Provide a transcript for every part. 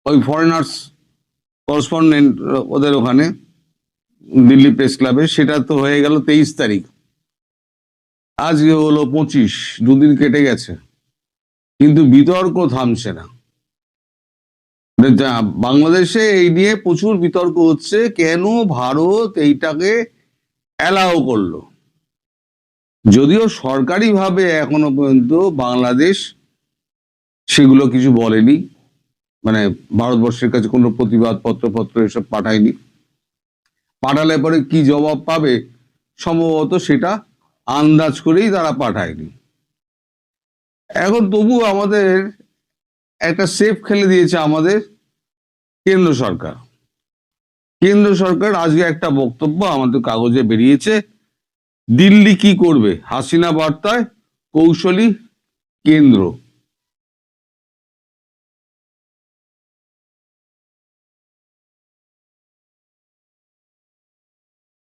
ওই foreigners correspondent ওদের ওখানে দিল্লি প্রেস ক্লাবে, সেটা তো হয়ে গেল 23 তারিখ। আজকে হলো 25, দুদিন কেটে গেছে, কিন্তু বিতর্ক থামছে না। বাংলাদেশে এই নিয়ে প্রচুর বিতর্ক হচ্ছে, কেন ভারত এইটাকে অ্যালাউ করলো। যদিও সরকারিভাবে এখনো পর্যন্ত বাংলাদেশ সেগুলো কিছু বলেনি, মানে ভারতবর্ষের কাছে কোনো প্রতিবাদ পত্র এসব পাঠায়নি। পাঠালে পরে কি জবাব পাবে সম্ভবত সেটা আন্দাজ করেই তারা পাঠায়নি। এখন তবু আমাদের একটা সেফ খেলে দিয়েছে আমাদের কেন্দ্র সরকার। কেন্দ্র সরকার আজকে একটা বক্তব্য আমাদের কাগজে বেরিয়েছে, দিল্লি কি করবে, হাসিনা বার্তায় কৌশলী কেন্দ্র।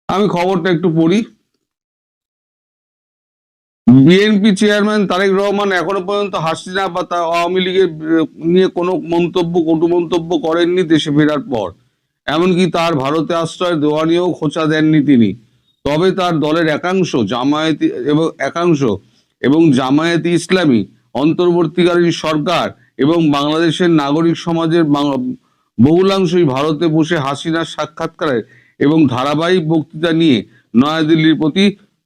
আমি খবরটা একটু পড়ি। বিএনপি চেয়ারম্যান তারেক রহমান এখনো পর্যন্ত হাসিনা বা তার আওয়ামী লীগের নিয়ে কোনো কটু মন্তব্য করেননি দেশে ফেরার পর। এমনকি তার ভারতে আশ্রয় দেওয়া নিয়েও খোঁচা দেননি তিনি। তবে তার দলের একাংশ এবং জামায়াতে ইসলামী, অন্তর্বর্তীকালীন সরকার এবং বাংলাদেশের নাগরিক সমাজের বহুলাংশই ভারতে বসে হাসিনার সাক্ষাৎকারে এবং ধারাবাহিক বক্তৃতা নিয়ে নয়াদিল্লির প্রতি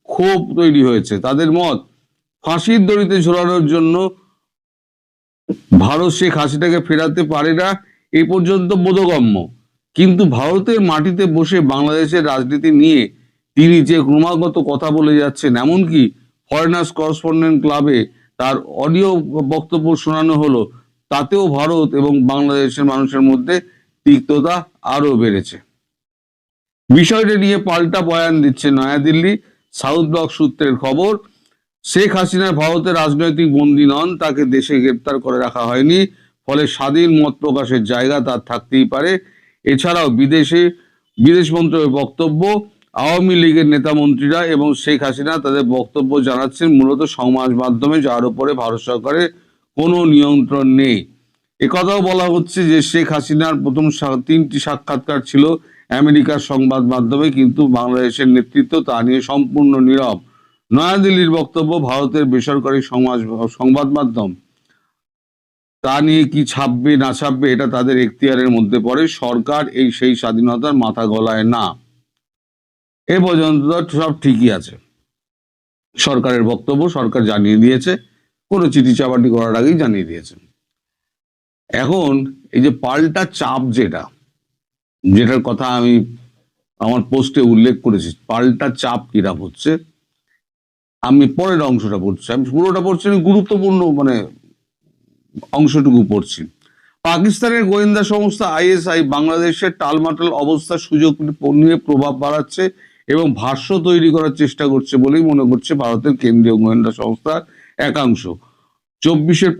ক্ষোভ তৈরি হয়েছে। তাদের মত, ফাঁসির দড়িতে ঝোলানোর জন্য ভারত শেখ হাসিনাকে ফেরাতে পারে না এ পর্যন্ত বোধগম্য, কিন্তু ভারতের মাটিতে বসে বাংলাদেশের রাজনীতি নিয়ে তিনি যে ক্রমাগত কথা বলে যাচ্ছেন, এমনকি ফরেনার্স করেসপন্ডেন্ট ক্লাবে তার অডিও বক্তব্য শোনানো হলো, তাতেও ভারত এবং বাংলাদেশের মানুষের মধ্যে তিক্ততা আরো বেড়েছে। বিষয়টা নিয়ে পাল্টা বয়ান দিচ্ছে নয়াদিল্লি। সাউথ ব্লক সূত্রের খবর, শেখ হাসিনা ভারতের রাজনৈতিক বন্দী নন, তাকে দেশে গ্রেপ্তার করে রাখা হয়নি, ফলে স্বাধীন মত প্রকাশের জায়গা তার থাকতেই পারে। এছাড়াও বিদেশ মন্ত্রকের বক্তব্য, আওয়ামী লীগের নেতা মন্ত্রীরা এবং শেখ হাসিনা তাদের বক্তব্য জানাচ্ছেন মূলত সমাজ মাধ্যমে, যার উপরে ভারত সরকারের কোনো নিয়ন্ত্রণ নেই। একথাও বলা হচ্ছে যে শেখ হাসিনার প্রথম 3টি সাক্ষাৎকার ছিল আমেরিকার সংবাদ মাধ্যমে, কিন্তু বাংলাদেশের নেতৃত্ব তা নিয়ে সম্পূর্ণ নীরব। নয়াদিল্লির বক্তব্য, ভারতের বেসরকারি সংবাদ মাধ্যম তা নিয়ে কি ছাপবে না ছাপবে এটা তাদের এখতিয়ারের মধ্যে পড়ে, সরকার সেই স্বাধীনতার মাথা গলায় না। এ পর্যন্ত সব ঠিকই আছে, সরকারের বক্তব্য সরকার জানিয়ে দিয়েছে, কোনো চিঠি চাপাটি করার আগেই জানিয়ে দিয়েছে। এখন এই যে পাল্টা চাপ, যেটার কথা আমি আমার পোস্টে উল্লেখ করেছি, পাল্টা চাপ কিরাম হচ্ছে, আমি পরের অংশটা পড়ছি, আমি পুরোটা পড়ছি, আমি গুরুত্বপূর্ণ অংশটুকু পড়ছি। পাকিস্তানের গোয়েন্দা সংস্থা আইএসআই বাংলাদেশের টালমাটাল অবস্থার সুযোগ নিয়ে প্রভাব বাড়াচ্ছে এবং ভাষ্য তৈরি করার চেষ্টা করছে বলেই মনে করছে ভারতের কেন্দ্রীয় গোয়েন্দা সংস্থার একাংশ।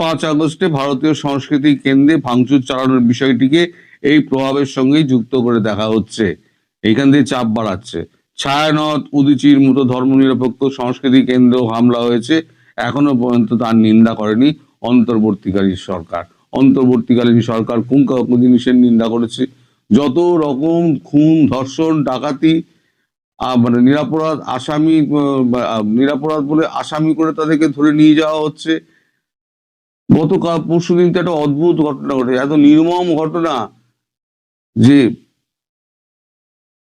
5 আগস্টে ভারতীয় সংস্কৃতি কেন্দ্রে ভাঙচুর চালানোর বিষয়টিকে এই প্রভাবের সঙ্গেই যুক্ত করে দেখা হচ্ছে, এইখান দিয়ে চাপ বাড়াচ্ছে। ছায়ানট, উদীচীর মতো ধর্মনিরপেক্ষ সংস্কৃতি কেন্দ্র হামলা হয়েছে, এখনো পর্যন্ত তার নিন্দা করেনি অন্তর্বর্তীকালীন সরকার। অন্তর্বর্তীকালীন সরকার কোন জিনিসের নিন্দা করেছে? যত রকম খুন, ধর্ষণ, ডাকাতি, মানে নিরাপরাধ বলে আসামি করে তাদেরকে ধরে নিয়ে যাওয়া হচ্ছে। গতকাল পরশুদিন তো একটা অদ্ভুত ঘটনা ঘটে, এত নির্মম ঘটনা যে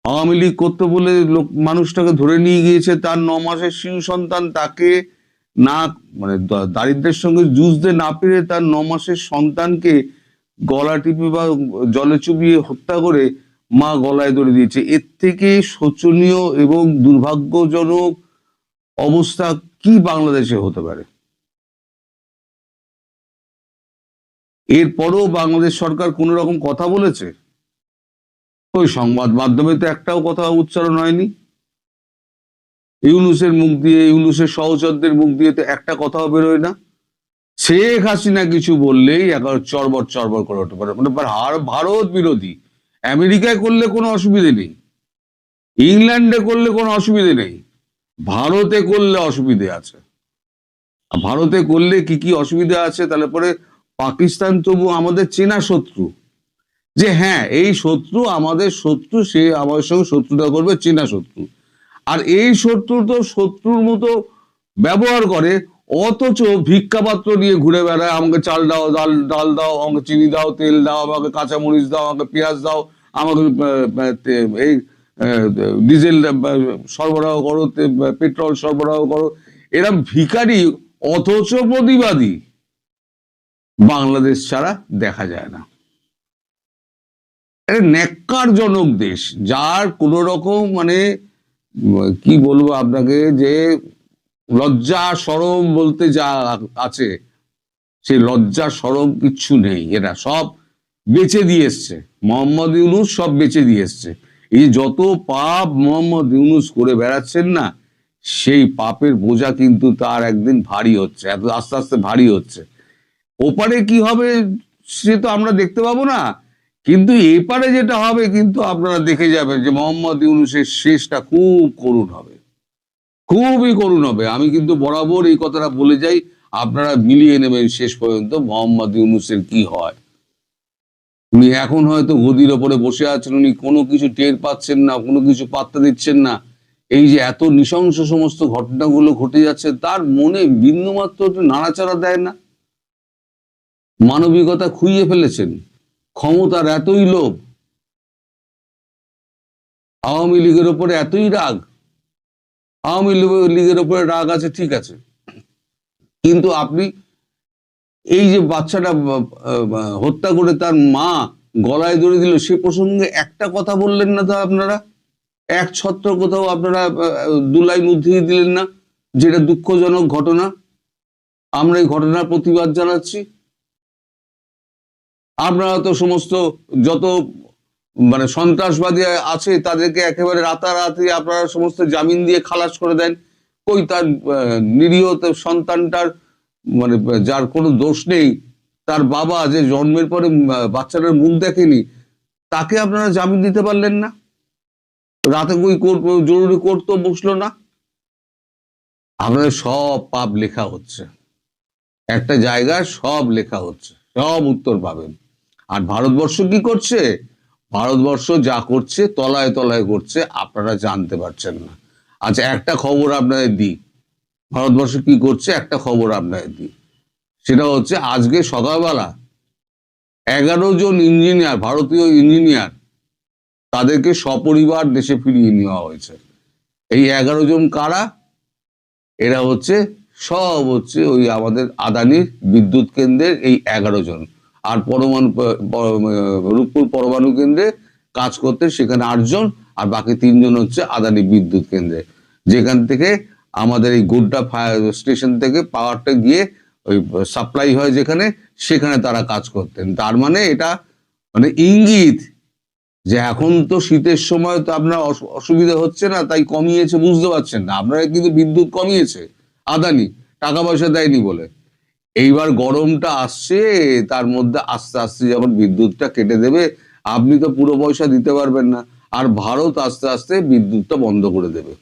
আওয়ামী লীগ করতে বলে মানুষটাকে ধরে নিয়ে গিয়েছে, তার 9 মাসের শিশু সন্তান, তাকে না মানে দারিদ্রের সঙ্গে যুঝতে না পেরে তার 9 মাসের সন্তানকে গলা টিপে বা জলে চুবিয়ে হত্যা করে মা গলায় দড়ি দিয়েছে। এর থেকে শোচনীয় এবং দুর্ভাগ্যজনক অবস্থা কি বাংলাদেশে হতে পারে? এরপরেও বাংলাদেশ সরকার কোন রকম কথা বলেছে? ওই সংবাদ মাধ্যমে তো একটাও কথা উচ্চারণ হয়নি। ইউনূসের মুখ দিয়ে, ইউনূসের সহচরদের মুখ দিয়ে তো একটা কথাও বেরোয় না। শেখ হাসিনা কিছু বললেই একেবারে চরবর চরবর করে উঠতে পারে, মানে ভারত বিরোধী। আমেরিকায় করলে কোনো অসুবিধে নেই, ইংল্যান্ডে করলে কোনো অসুবিধে নেই, ভারতে করলে অসুবিধে আছে। ভারতে করলে কি কি অসুবিধা আছে? তাহলে পরে পাকিস্তান তবু আমাদের চেনা শত্রু, যে হ্যাঁ এই শত্রু আমাদের শত্রু, সে আমাদের সঙ্গে শত্রুতা করবে, চীনা শত্রু। আর এই শত্রু তো শত্রুর মতো ব্যবহার করে, অথচ ভিক্ষাপাত্র নিয়ে ঘুরে বেড়ায়, আমাকে চাল দাও, ডাল ডাল দাও, আমাকে চিনি দাও, তেল দাও, আমাকে কাঁচামরিচ দাও, আমাকে পেঁয়াজ দাও, আমাকে এই ডিজেল সরবরাহ করো, পেট্রোল সরবরাহ করো। এরা ভিখারি, অথচ প্রতিবাদী। বাংলাদেশ ছাড়া দেখা যায় না। একটা ন্যাক্কারজনক দেশ, যার কোন রকম মানে কি বলবো আপনাকে, যে লজ্জা শরম বলতে যা আছে, সেই লজ্জা শরম কিচ্ছু নেই। এরা সব বেচে দিয়ে এসছে, মোহাম্মদ ইউনূস সব বেচে দিয়ে এসছে। এই যত পাপ মোহাম্মদ ইউনূস করে বেড়াচ্ছেন না, সেই পাপের বোঝা কিন্তু তার একদিন ভারী হচ্ছে, এত আস্তে আস্তে ভারী হচ্ছে। ওপারে কি হবে সে তো আমরা দেখতে পাবো না, কিন্তু এপারে যেটা হবে কিন্তু আপনারা দেখে যাবেন যে মোহাম্মদ ইউনূসের শেষটা খুব করুণ হবে, খুবই করুণ হবে। আমি কিন্তু বরাবর এই কথাটা বলে যাই, আপনারা মিলিয়ে নেবেন শেষ পর্যন্ত মোহাম্মদ ইউনূসের কি হয়। উনি এখন হয়তো গদির ওপরে বসে আছেন, উনি কোনো কিছু টের পাচ্ছেন না, কোনো কিছু পাত্তা দিচ্ছেন না। এই যে এত নৃশংস সমস্ত ঘটনাগুলো ঘটে যাচ্ছে, তার মনে বিন্দুমাত্র একটু নাড়াচাড়া দেয় না। মানবিকতা খুইয়ে ফেলেছেন, ক্ষমতার এতই লোভ, আওয়ামী লীগের ওপরে এতই রাগ। আওয়ামী লীগের ওপরে রাগ আছে, ঠিক আছে, কিন্তু আপনি এই যে বাচ্চাটা হত্যা করে তার মা গলায় ধরে দিল, সে প্রসঙ্গে একটা কথা বললেন না তো আপনারা, এক ছত্র কোথাও আপনারা দু লাইন উদ্ধৃতি দিলেন না, যেটা দুঃখজনক ঘটনা। আমরা এই ঘটনার প্রতিবাদ জানাচ্ছি। আপনারা তো সমস্ত যত মানে সন্ত্রাসবাদী আছে তাদেরকে একেবারে রাতারাতি আপনারা সমস্ত জামিন দিয়ে খালাস করে দেন। কই তার নিরীহ সন্তানটার মানে যার কোনো দোষ নেই, তার বাবা যে জন্মের পরে বাচ্চাটার মুখ দেখেনি, তাকে আপনারা জামিন দিতে পারলেন না? রাতে কই জরুরি কোর্ট তো বসলো না? আপনাদের সব পাপ লেখা হচ্ছে, একটা জায়গায় সব লেখা হচ্ছে, সব উত্তর পাবেন। আর ভারতবর্ষ কি করছে? ভারতবর্ষ যা করছে তলায় তলায় করছে, আপনারা জানতে পারছেন না। আচ্ছা একটা খবর আপনাদের দিই, ভারতবর্ষ কি করছে একটা খবর আপনাদের দিই। সেটা হচ্ছে আজকে সকালবেলা 11 জন ইঞ্জিনিয়ার, ভারতীয় ইঞ্জিনিয়ার, তাদেরকে সপরিবার দেশে ফিরিয়ে নেওয়া হয়েছে। এই 11 জন কারা? এরা হচ্ছে সব হচ্ছে ওই আমাদের আদানির বিদ্যুৎ কেন্দ্রের এই 11 জন। আর রূপপুর পরমাণু কেন্দ্রে কাজ করতে সেখানে 8 জন, আর বাকি 3 জন হচ্ছে আদানি বিদ্যুৎ কেন্দ্রে, যেখান থেকে আমাদের এই গোড্ডা ফায়ার স্টেশন থেকে পাওয়ারটা গিয়ে ওই সাপ্লাই হয় যেখানে, সেখানে তারা কাজ করতেন। তার মানে এটা মানে ইঙ্গিত যে এখন তো শীতের সময় তো আপনার অসুবিধা হচ্ছে না, তাই কমিয়েছে, বুঝতে পারছেন না আপনারা, কিন্তু বিদ্যুৎ কমিয়েছে আদানি, টাকা পয়সা দেয়নি বলে। এইবার গরমটা আসছে, তার মধ্যে আস্তে আস্তে যখন বিদ্যুৎটা কেটে দেবে, আপনি তো পুরো পয়সা দিতে পারবেন না, আর ভারত আস্তে আস্তে বিদ্যুৎটা বন্ধ করে দেবে,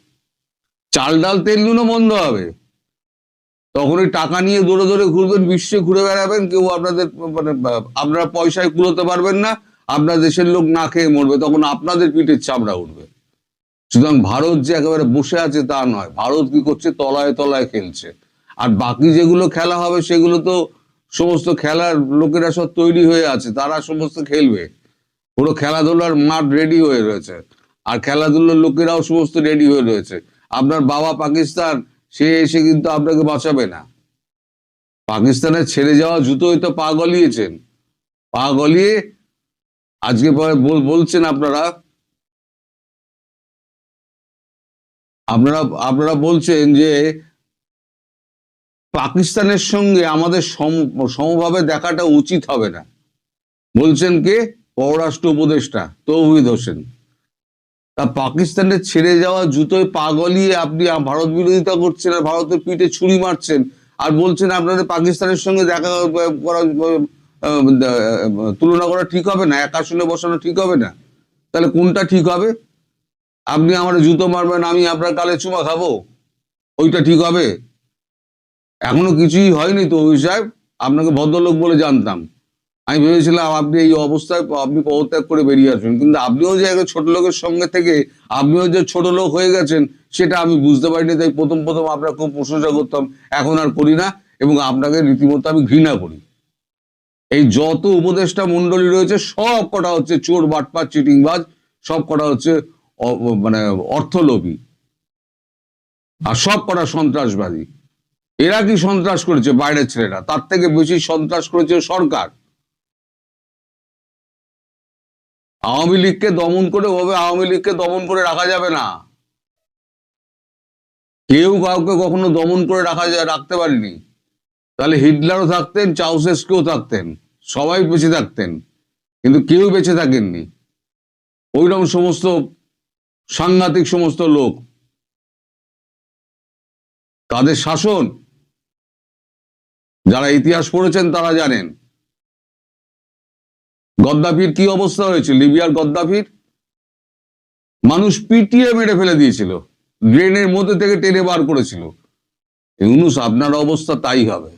চাল ডাল তেল নুনও বন্ধ হবে। তখন ওই টাকা নিয়ে দৌড়ে দৌড়ে ঘুরবেন, বিশ্বে ঘুরে বেড়াবেন, কেউ আপনাদের মানে আপনারা পয়সায় কুলোতে পারবেন না, আপনার দেশের লোক না খেয়ে মরবে, তখন আপনাদের পিঠের চামড়া উঠবে। সুতরাং ভারত যে একেবারে বসে আছে তা নয়, ভারত কি করছে, তলায় তলায় খেলছে। আর বাকি যেগুলো খেলা হবে সেগুলো তো সমস্ত খেলার লোকেরা সব তৈরি হয়ে আছে, তারা সমস্ত খেলবে, পুরো খেলাধুলার মাঠ রেডি হয়ে রয়েছে, আর খেলাধুলার লোকেরাও সমস্ত রেডি হয়ে রয়েছে। আপনার বাবা পাকিস্তান, সে এসে কিন্তু আপনাকে বাঁচাবে না। পাকিস্তানের ছেড়ে যাওয়া জুতোই তো পা গলিয়েছেন, পা গলিয়ে আজকে বলছেন আপনারা, আপনারা আপনারা বলছেন যে পাকিস্তানের সঙ্গে আমাদের সমভাবে দেখাটা উচিত হবে না। বলছেন কে? পররাষ্ট্র উপদেষ্টা তৌহিদ হোসেন। তা পাকিস্তানের ছেড়ে যাওয়া জুতোয় পা গলিয়ে আপনি ভারত বিরোধিতা করছেন, আর ভারতের পিঠে ছুরি মারছেন, আর বলছেন আপনাদের পাকিস্তানের সঙ্গে দেখা করা তুলনা করা ঠিক হবে না, এক আসনে বসানো ঠিক হবে না। তাহলে কোনটা ঠিক হবে? আপনি আমার জুতো মারবেন, আমি আপনার গালে চুমা খাবো, ওইটা ঠিক হবে? এখনো কিছুই হয়নি তো অভিষেক, আপনাকে ভদ্রলোক বলে জানতাম, আমি ভেবেছিলাম আপনি এই অবস্থায় আপনি পদত্যাগ করে বেরিয়ে আসবেন, কিন্তু আপনিও যে এক ছোট লোকের সঙ্গে থেকে আপনিও যে ছোট লোক হয়ে গেছেন সেটা আমি বুঝতে পারিনি। তাই প্রথম প্রথম আপনার খুব প্রশংসা করতাম, এখন আর করি না, এবং আপনাকে রীতিমতো আমি ঘৃণা করি। এই যত উপদেষ্টা মন্ডলী রয়েছে সব কটা হচ্ছে চোর, বাটপার, চিটিংবাজ, সব কটা হচ্ছে মানে অর্থলোভী, আর সব কটা সন্ত্রাসবাদী। এরা কি সন্ত্রাস করেছে বাইরের ছেলেরা, তার থেকে বেশি সন্ত্রাস করেছে সরকার। আওয়ামী লীগকে দমন করে ওভাবে আওয়ামী লীগকে দমন করে রাখা যাবে না। কেউ কাউকে কখনো দমন করে রাখতে পারেনি। তাহলে হিটলারও থাকতেন, চাউসেস্কেও থাকতেন, সবাই বেঁচে থাকতেন, কিন্তু কেউ বেঁচে থাকেননি। ওইরকম সমস্ত সাংঘাতিক সমস্ত লোক, তাদের শাসন যারা ইতিহাস পড়েছেন তারা জানেন। গদ্দাফির কি অবস্থা হয়েছিল, লিবিয়ার গদ্দাফির মানুষ পিটিয়ে মেরে ফেলে দিয়েছিল, ড্রেনের মধ্যে থেকে টেনে বার করেছিল। ইউনূস আপনার অবস্থা তাই হবে।